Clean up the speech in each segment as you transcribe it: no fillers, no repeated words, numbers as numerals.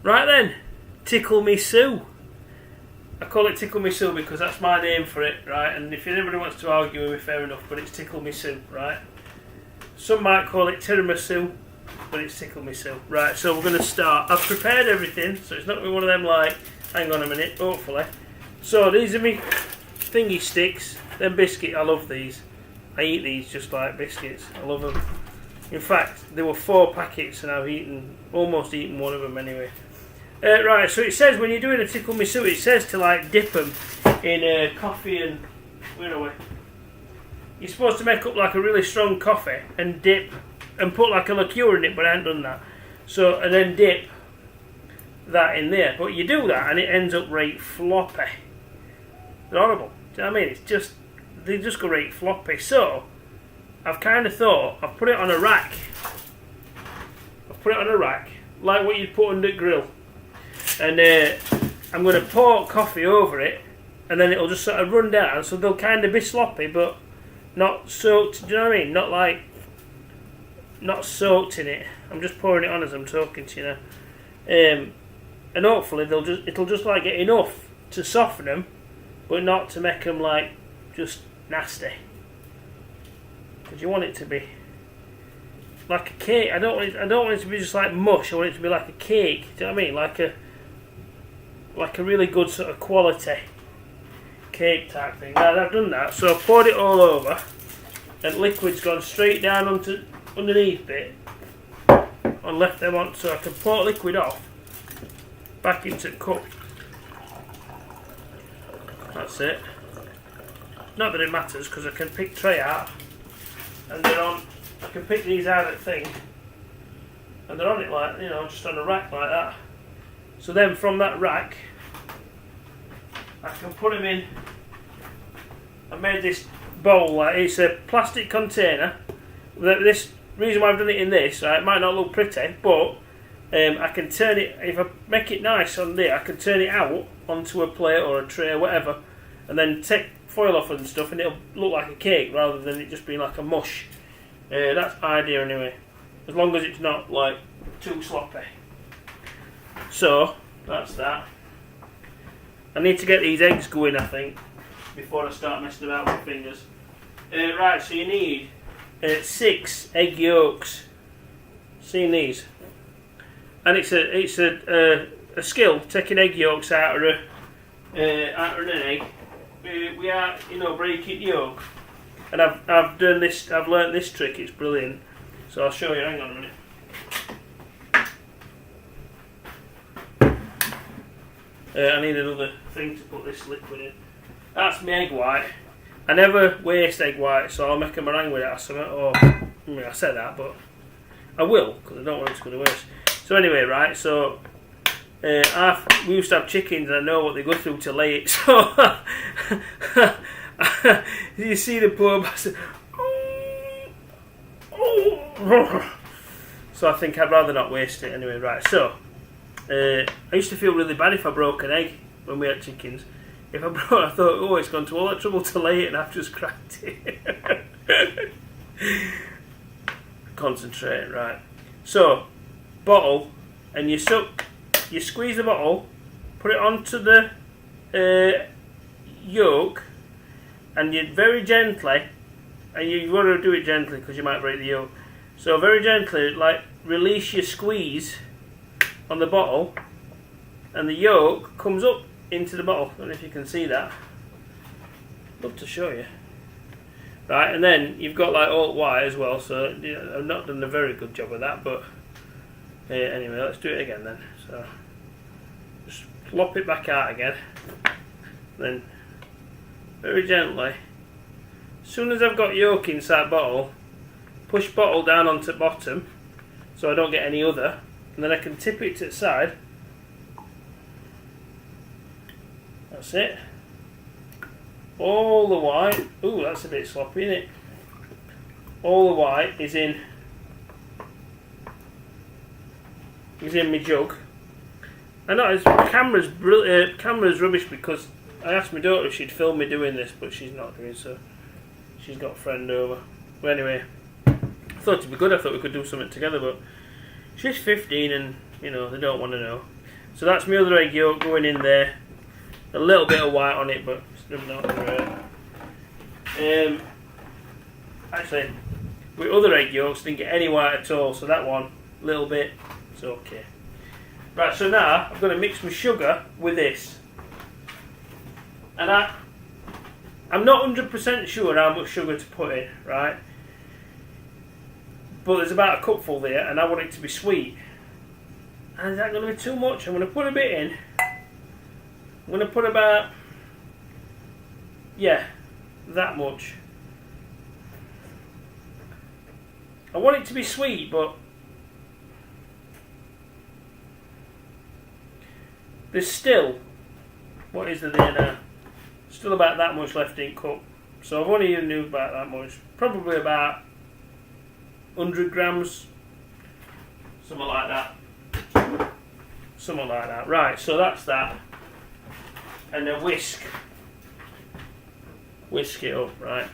Right then, Tickle Me Sue. I call it Tickle Me Sue because that's my name for it, right? And if anybody wants to argue with me, fair enough, but it's Tickle Me Sue, right? Some might call it Tiramisu, but it's Tickle Me Sue. Right, so we're going to start. I've prepared everything, so it's not going to be one of them like, hang on a minute, hopefully. So these are me thingy sticks, them biscuit, I love these. I eat these just like biscuits, I love them. In fact, there were 4 packets and I've almost eaten one of them anyway. Right, so it says when you're doing a Tickle Me Sue, it says to like dip them in coffee and, where are we? You're supposed to make up like a really strong coffee and dip and put like a liqueur in it, but I haven't done that. So, and then dip that in there. But you do that and it ends up right floppy. They're horrible. Do you know what I mean? It's just, they just go right floppy. So, I've kind of thought, I've put it on a rack. Like what you'd put on the grill. And I'm going to pour coffee over it, and then it'll just sort of run down, so they'll kind of be sloppy, but not soaked. Do you know what I mean? Not soaked in it. I'm just pouring it on as I'm talking to you now. And hopefully it'll just like get enough to soften them, but not to make them like just nasty. Because you want it to be like a cake. I don't want it to be just like mush. I want it to be like a cake. Do you know what I mean? Like a really good sort of quality cake type thing. Now I've done that, so I've poured it all over, and liquid's gone straight down onto underneath it, and left them on, so I can pour liquid off back into the cup. That's it. Not that it matters, because I can pick tray out, and they're on. I can pick these out of the thing, and they're on it like, you know, just on a rack like that. So then from that rack, I can put them in. I made this bowl, like it's a plastic container. This reason why I've done it in this, right, it might not look pretty, but I can turn it, if I make it nice on there, I can turn it out onto a plate or a tray or whatever, and then take foil off and stuff, and it'll look like a cake rather than it just being like a mush. That's the idea anyway, as long as it's not like too sloppy. So, that's that. I need to get these eggs going, I think, before I start messing about with fingers. Right, so you need 6 egg yolks. Seen these? And it's a skill, taking egg yolks out of an egg. We are, breaking yolk. And I've done this, I've learnt this trick, it's brilliant. So I'll show you, hang on a minute. I need another thing to put this liquid in. That's my egg white. I never waste egg white, so I'll make a meringue with it or something. I said that, but I will, because I don't want it to go to waste. So anyway, right, so we used to have chickens and I know what they go through to lay it. So you see the poor bastard. So I think I'd rather not waste it anyway, right, so I used to feel really bad if I broke an egg when we had chickens. If I thought, oh, it's gone to all that trouble to lay it and I've just cracked it. Concentrate, right. So, bottle, and you squeeze the bottle, put it onto the yolk, and you very gently, and you want to do it gently because you might break the yolk. So very gently, like, release your squeeze on the bottle, and the yolk comes up into the bottle. I don't know if you can see that. Love to show you. Right, and then you've got like alt Y as well, so I've not done a very good job of that, but anyway, let's do it again then. So just flop it back out again, then very gently, as soon as I've got yolk inside bottle, push bottle down onto bottom so I don't get any other, and then I can tip it to the side. That's it. All the white. Ooh, that's a bit sloppy, isn't it? All the white is in my jug. I know camera's rubbish because I asked my daughter if she'd film me doing this, but she's not doing so. She's got a friend over. But anyway, I thought it'd be good. I thought we could do something together, but she's 15 and they don't want to know. So that's my other egg yolk going in there. A little bit of white on it, but it's not great. Actually, with other egg yolks, didn't get any white at all. So that one, a little bit, it's okay. Right, so now I'm going to mix my sugar with this. And I'm not 100% sure how much sugar to put in, right? But there's about a cupful there, and I want it to be sweet. And is that going to be too much? I'm going to put a bit in. I'm going to put about, yeah, that much. I want it to be sweet, but there's still, what is there now? Still about that much left in cup. So I've only used about that much. Probably about 100 grams. Something like that. Something like that. Right, so that's that. And then whisk it up, right?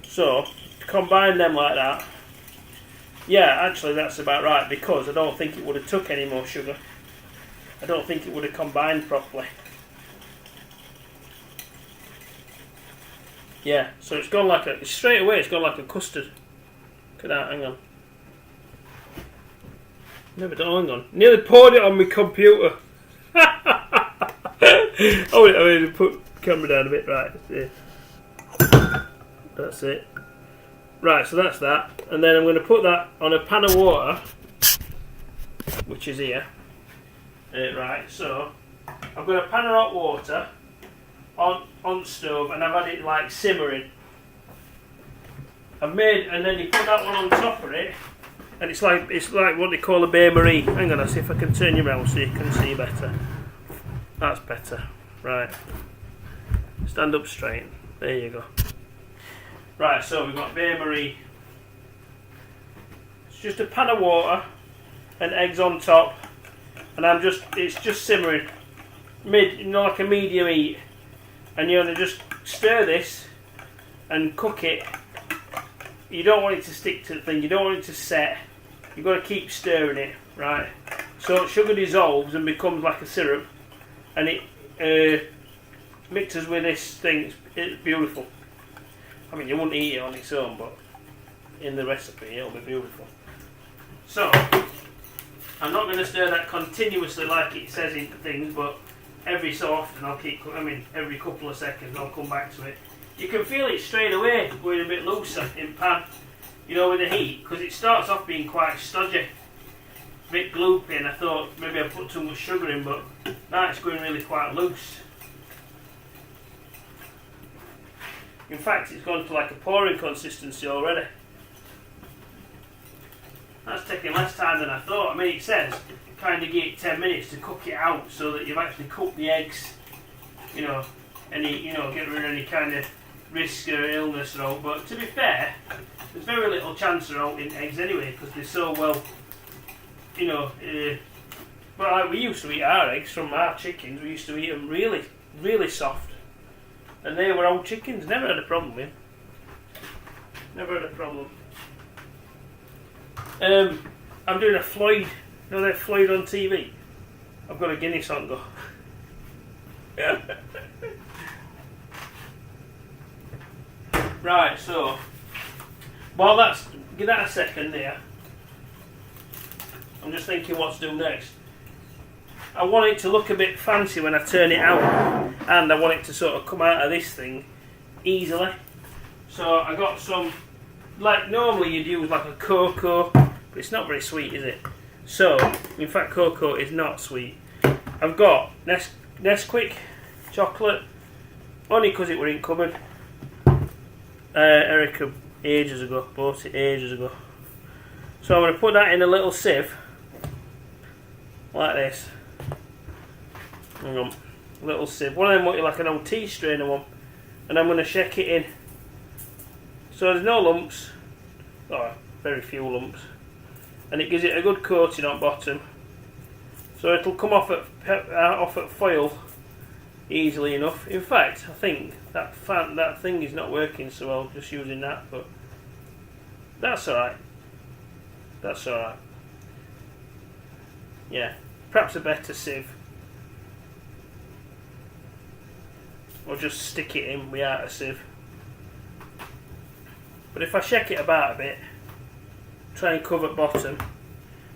So, combine them like that. Yeah, actually that's about right, because I don't think it would have took any more sugar. I don't think it would have combined properly. Yeah, so it's gone like straight away it's gone like a custard. Look at that, hang on. Never done, hang on. Nearly poured it on my computer. Oh wait, I mean, put the camera down a bit, right. That's it. Right, so that's that. And then I'm going to put that on a pan of water, which is here. Right, so I've got a pan of hot water on the stove, and I've had it like simmering. And then you put that one on top of it, and it's like what they call a bain marie. Hang on, I'll see if I can turn you around so you can see better. That's better. Right. Stand up straight. There you go. Right, so we've got bain marie. It's just a pan of water and eggs on top, and it's just simmering, like a medium heat, and you're gonna just stir this and cook it. You don't want it to stick to the thing. You don't want it to set. You've got to keep stirring it, right? So sugar dissolves and becomes like a syrup, and it mixes with this thing. It's beautiful. I mean, you wouldn't eat it on its own, but in the recipe it'll be beautiful. So I'm not going to stir that continuously like it says in things, but every so often every couple of seconds I'll come back to it. You can feel it straight away going a bit looser in pan, with the heat, because it starts off being quite stodgy, a bit gloopy, and I thought maybe I put too much sugar in, but now it's going really quite loose. In fact, it's gone to like a pouring consistency already. That's taking less time than I thought. I mean, it says kind of give it 10 minutes to cook it out so that you've actually cooked the eggs, get rid of any kind of risk or illness or all. But to be fair, there's very little chance of out in eggs anyway, because they're so well, but like we used to eat our eggs from our chickens. We used to eat them really, really soft, and they were old chickens. Never had a problem with. Never had a problem. I'm doing a Floyd. They're Floyd on TV. I've got a Guinness on go. Right, so give that a second there. I'm just thinking what to do next. I want it to look a bit fancy when I turn it out, and I want it to sort of come out of this thing easily. So I got some, like normally you'd use like a cocoa, but it's not very sweet, is it? So, in fact, cocoa is not sweet. I've got Nesquik chocolate, only because it were in cupboard. Erica bought it ages ago. So I'm going to put that in a little sieve, like this. Hang on, little sieve. One of them like an old tea strainer one, and I'm going to shake it in. So there's no lumps, or very few lumps, and it gives it a good coating on bottom. So it'll come off at foil easily enough. In fact, I think that thing is not working so well just using that, but that's alright. That's alright. Yeah. perhaps a better sieve. Or just stick it in without a sieve. But if I shake it about a bit, try and cover bottom,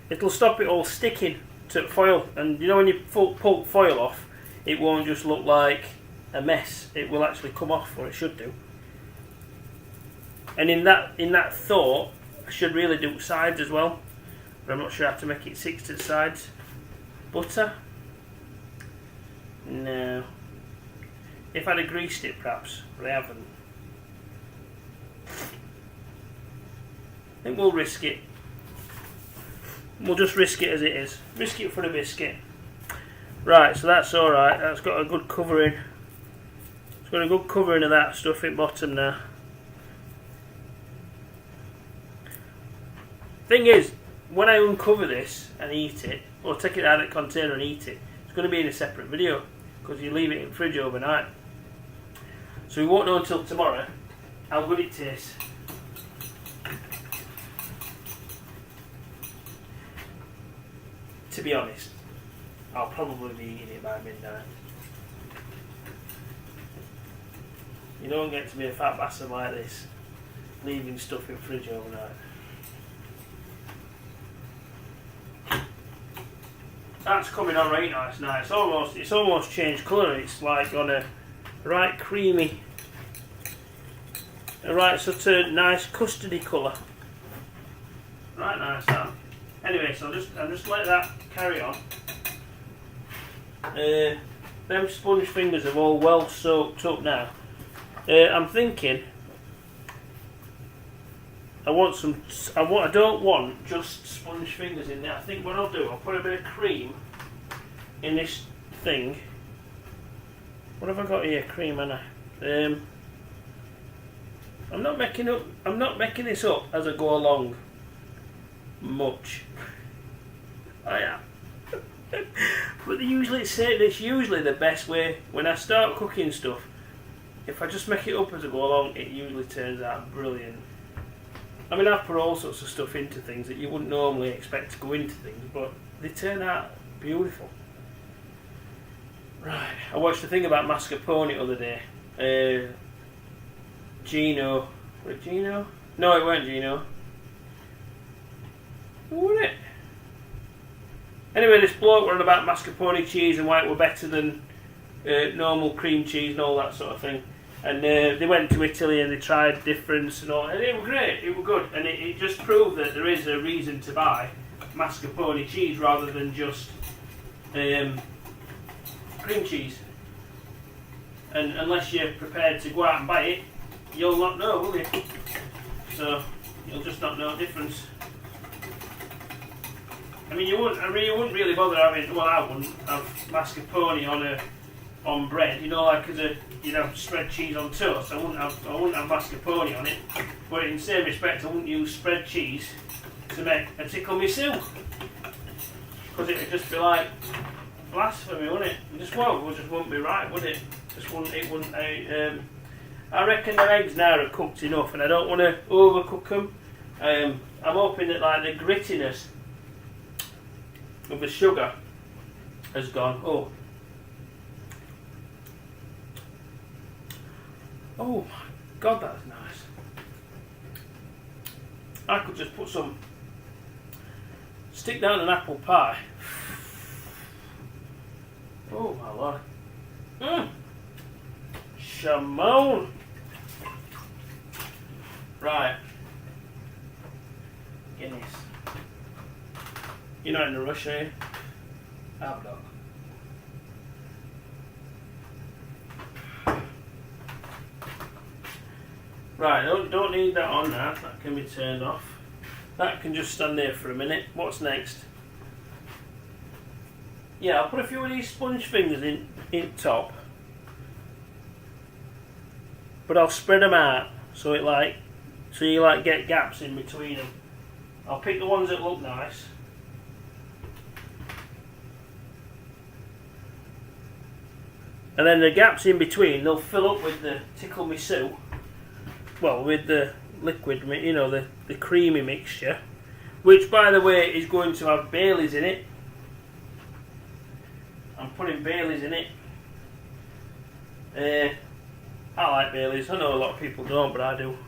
it'll stop it all sticking to foil. And you know when you pull foil off, it won't just look like a mess. It will actually come off, or it should do. And in that thought, I should really do sides as well. But I'm not sure how to make it 6 to the sides. Butter? No. If I'd have greased it perhaps, but I haven't. I think we'll risk it. We'll just risk it as it is. Risk it for a biscuit. Right, so that's alright. That's got a good covering. It's got a good covering of that stuff in bottom now. Thing is, when I uncover this and eat it, or take it out of the container and eat it, it's going to be in a separate video because you leave it in the fridge overnight. So we won't know until tomorrow how good it tastes. To be honest, I'll probably be eating it by midnight. You don't get to be a fat bastard like this, leaving stuff in the fridge overnight. That's coming on right nice now. It's almost changed colour. It's like on a right creamy, a right sort of nice custardy colour. Right nice that. Anyway, so I'll just let that carry on. Them sponge fingers are all well soaked up now. I'm thinking I don't want just sponge fingers in there. I think what I'll do, I'll put a bit of cream in this thing. What have I got here? Cream, Anna. I'm not making this up as I go along much. I am. But they usually say it's usually the best way when I start cooking stuff. If I just make it up as I go along, it usually turns out brilliant. I mean, I've put all sorts of stuff into things that you wouldn't normally expect to go into things, but they turn out beautiful. Right, I watched a thing about mascarpone the other day. Gino. Was it Gino? No, it weren't Gino. Who was it? Anyway, this bloke were on about mascarpone cheese and why it were better than normal cream cheese and all that sort of thing. And they went to Italy and they tried difference and all, and it was great, it was good, and it just proved that there is a reason to buy mascarpone cheese rather than just cream cheese. And unless you're prepared to go out and buy it, you'll not know, will you? So you'll just not know the difference. I mean, you wouldn't really bother having. Well, I wouldn't have mascarpone on bread. You know, like as a spread cheese on toast. I wouldn't have mascarpone on it. But in the same respect, I wouldn't use spread cheese to make a tickle me soup, because it would just be like blasphemy, wouldn't it? It just wouldn't be right, would it? It wouldn't. I reckon the eggs now are cooked enough, and I don't want to overcook them. I'm hoping that like the grittiness of the sugar has gone. Oh my God, that's nice. I could just put stick down an apple pie. Oh my Lord. Shimon. Right. Guinness. You're not in a rush, are you? I'm not. Right, don't need that on now. That can be turned off. That can just stand there for a minute. What's next? Yeah, I'll put a few of these sponge fingers in top, but I'll spread them out so you get gaps in between them. I'll pick the ones that look nice. And then the gaps in between, they'll fill up with the Tickle Me Sue. Well, with the liquid, the creamy mixture, which, by the way, is going to have Baileys in it. I'm putting Baileys in it. I like Baileys. I know a lot of people don't, but I do.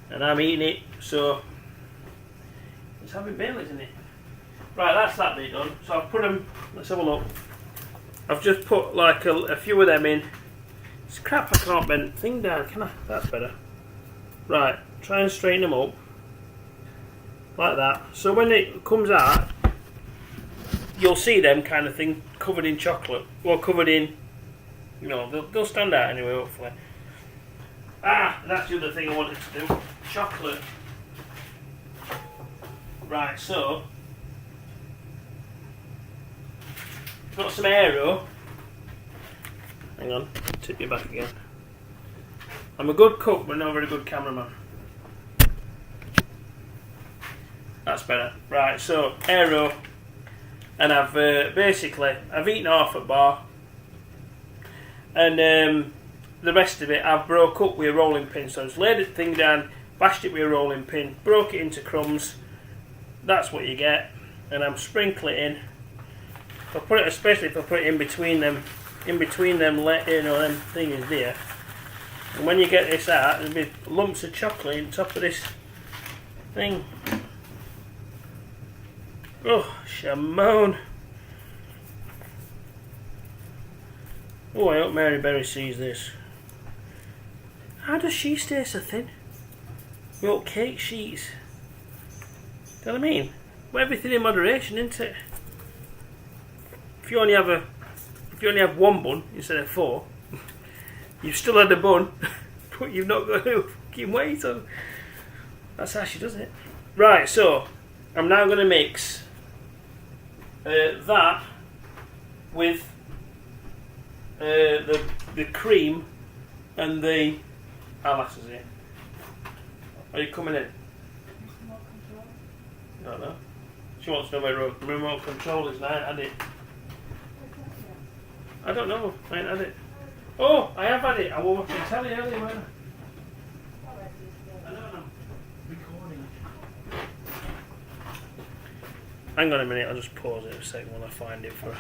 And I'm eating it, so it's having Baileys in it. Right, that's that bit done. So I've put them. Let's have a look. I've just put like a few of them in. It's crap. I can't bend the thing down, can I? That's better. Right, try and straighten them up like that. So when it comes out, you'll see them kind of thing covered in chocolate, or covered in, you know, they'll stand out anyway, hopefully. That's the other thing I wanted to do, chocolate. Right, so got some Aero. Hang on, tip you back again. I'm a good cook, but not a very good cameraman. That's better. Right, so Aero. And I've I've eaten half a bar, and the rest of it I've broke up with a rolling pin. So I just laid the thing down, bashed it with a rolling pin, broke it into crumbs. That's what you get, and I'm sprinkling it in. If I put it, especially if I put it in between them, them things there. And when you get this out, there'll be lumps of chocolate on top of this thing. Oh, Shamone. Oh, I hope Mary Berry sees this. How does she stay so thin? Your cake sheets. Do you know what I mean? Well, everything in moderation, isn't it? If you only have one bun instead of 4, you've still had a bun, but you've not got no fucking weight on. That's how she does it. Right, so I'm now going to mix that with the cream and the molasses here. Are you coming in? I don't know. She wants to know where the remote control is, and I ain't had it. I don't know. I ain't had it. Oh, I have had it. I was watching telly earlier, weren't I? I don't know. Recording. Hang on a minute, I'll just pause it a second while I find it for